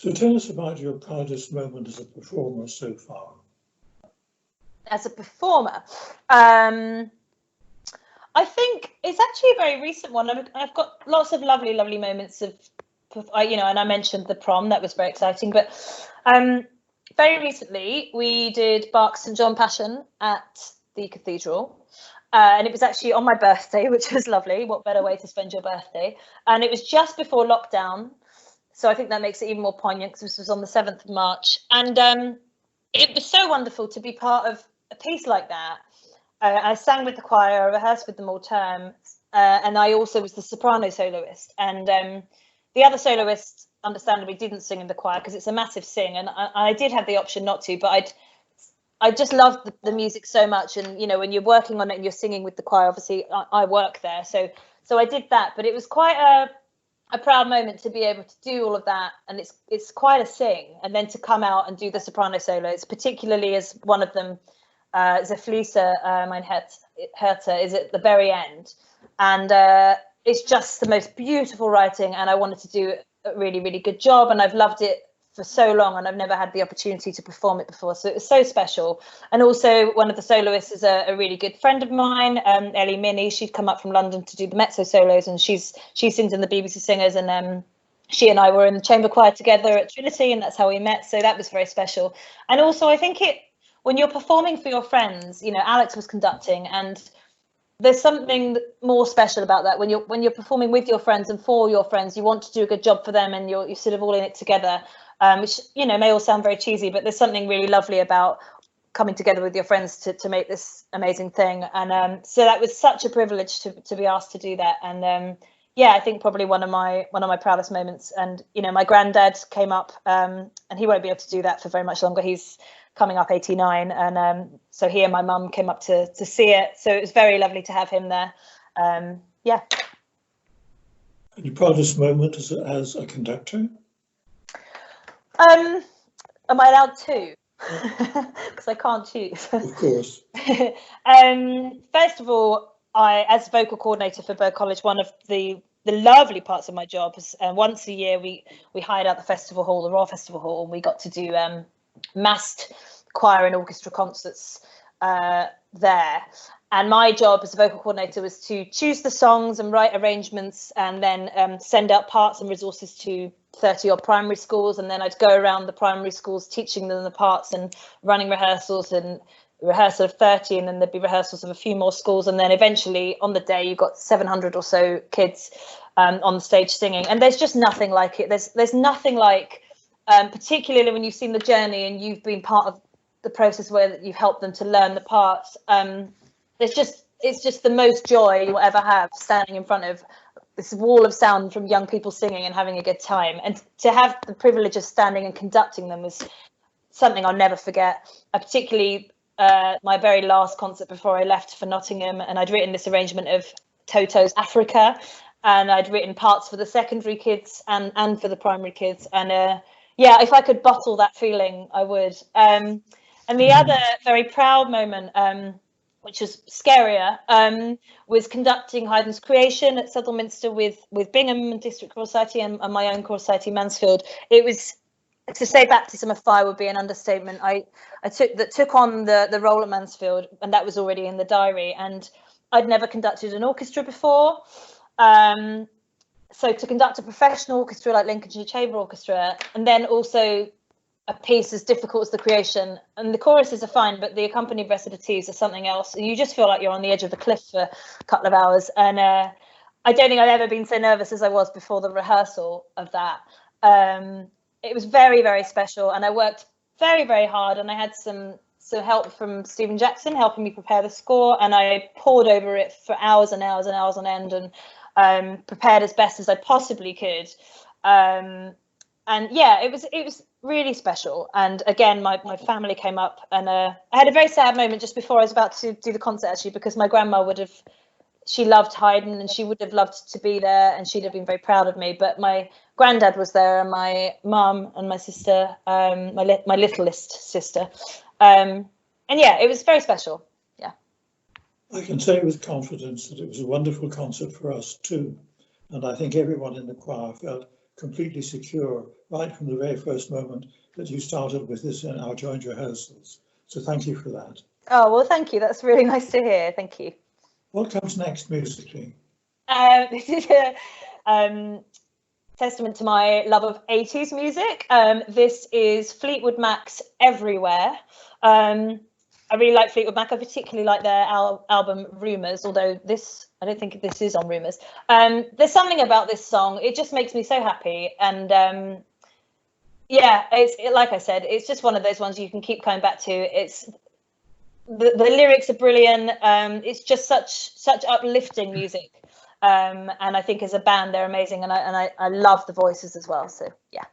So tell us about your proudest moment as a performer so far. As a performer, I think it's actually a very recent one. I've got lots of lovely moments of, and I mentioned the prom, that was very exciting, but very recently we did Bach's St John Passion at the cathedral, and it was actually on my birthday, which was lovely. What better way to spend your birthday? And it was just before lockdown, so I think that makes it even more poignant because this was on the 7th of March, and it was so wonderful to be part of a piece like that. I sang with the choir, I rehearsed with them all term, and I also was the soprano soloist. And the other soloist, understandably, didn't sing in the choir because it's a massive sing, and I did have the option not to, but I just loved the music so much. And when you're working on it and you're singing with the choir, obviously I work there, so I did that. But it was quite a proud moment to be able to do all of that, and it's quite a sing, and then to come out and do the soprano solos, particularly as one of them. Zerfließer, mein Herze, is at the very end, and it's just the most beautiful writing, and I wanted to do a really good job, and I've loved it for so long, and I've never had the opportunity to perform it before, so it was so special. And also one of the soloists is a really good friend of mine, Ellie Minnie. She'd come up from London to do the mezzo solos, and she sings in the BBC Singers, and she and I were in the chamber choir together at Trinity, and that's how we met, so that was very special. And also I think when you're performing for your friends, Alex was conducting, and there's something more special about that. When you're performing with your friends and for your friends, you want to do a good job for them, and you're sort of all in it together, which may all sound very cheesy, but there's something really lovely about coming together with your friends to make this amazing thing. And so that was such a privilege to be asked to do that. And I think probably one of my proudest moments. And my granddad came up, and he won't be able to do that for very much longer. He's coming up 89, and so he and my mum came up to see it, so it was very lovely to have him there. And your proudest moment as a conductor? Am I allowed to? Because I can't choose. Of course. First of all, as vocal coordinator for Bird College, one of the lovely parts of my job is once a year we hired out the festival hall, the Royal Festival Hall, and we got to do massed choir and orchestra concerts there. And my job as a vocal coordinator was to choose the songs and write arrangements, and then send out parts and resources to 30 odd primary schools, and then I'd go around the primary schools teaching them the parts and running rehearsals, and rehearsal of 30, and then there'd be rehearsals of a few more schools, and then eventually on the day you got 700 or so kids on the stage singing. And there's just nothing like it. There's nothing like, particularly when you've seen the journey and you've been part of the process where you've helped them to learn the parts. It's just the most joy you'll ever have, standing in front of this wall of sound from young people singing and having a good time. And to have the privilege of standing and conducting them was something I'll never forget. Particularly my very last concert before I left for Nottingham, and I'd written this arrangement of Toto's Africa, and I'd written parts for the secondary kids and for the primary kids. And if I could bottle that feeling, I would. And the other very proud moment, which was scarier, was conducting Haydn's Creation at Southwell with Bingham District Choral Society and my own choral society, Mansfield. It was, to say baptism of fire would be an understatement. I took on the role at Mansfield, and that was already in the diary, and I'd never conducted an orchestra before. So to conduct a professional orchestra like Lincolnshire Chamber Orchestra, and then also a piece as difficult as the Creation, and the choruses are fine, but the accompanied recitatives are something else. You just feel like you're on the edge of the cliff for a couple of hours. And I don't think I've ever been so nervous as I was before the rehearsal of that. It was very, very special, and I worked very, very hard, and I had some help from Stephen Jackson helping me prepare the score, and I pored over it for hours and hours and hours on end, and prepared as best as I possibly could. And it was really special. And again, my family came up, and I had a very sad moment just before I was about to do the concert, actually, because my grandma she loved Haydn, and she would have loved to be there, and she'd have been very proud of me. But my granddad was there, and my mum and my sister, my littlest sister. It was very special. Yeah. I can say with confidence that it was a wonderful concert for us too. And I think everyone in the choir felt completely secure right from the very first moment that you started with this in our joint rehearsals. So thank you for that. Oh, well, thank you. That's really nice to hear. Thank you. What comes next musically? This is a testament to my love of 80s music. This is Fleetwood Mac's Everywhere. I really like Fleetwood Mac. I particularly like their album Rumours, although I don't think this is on Rumours. There's something about this song. It just makes me so happy. And yeah, like I said, it's just one of those ones you can keep coming back to. It's the lyrics are brilliant. It's just such uplifting music. And I think as a band they're amazing, and I love the voices as well. So yeah.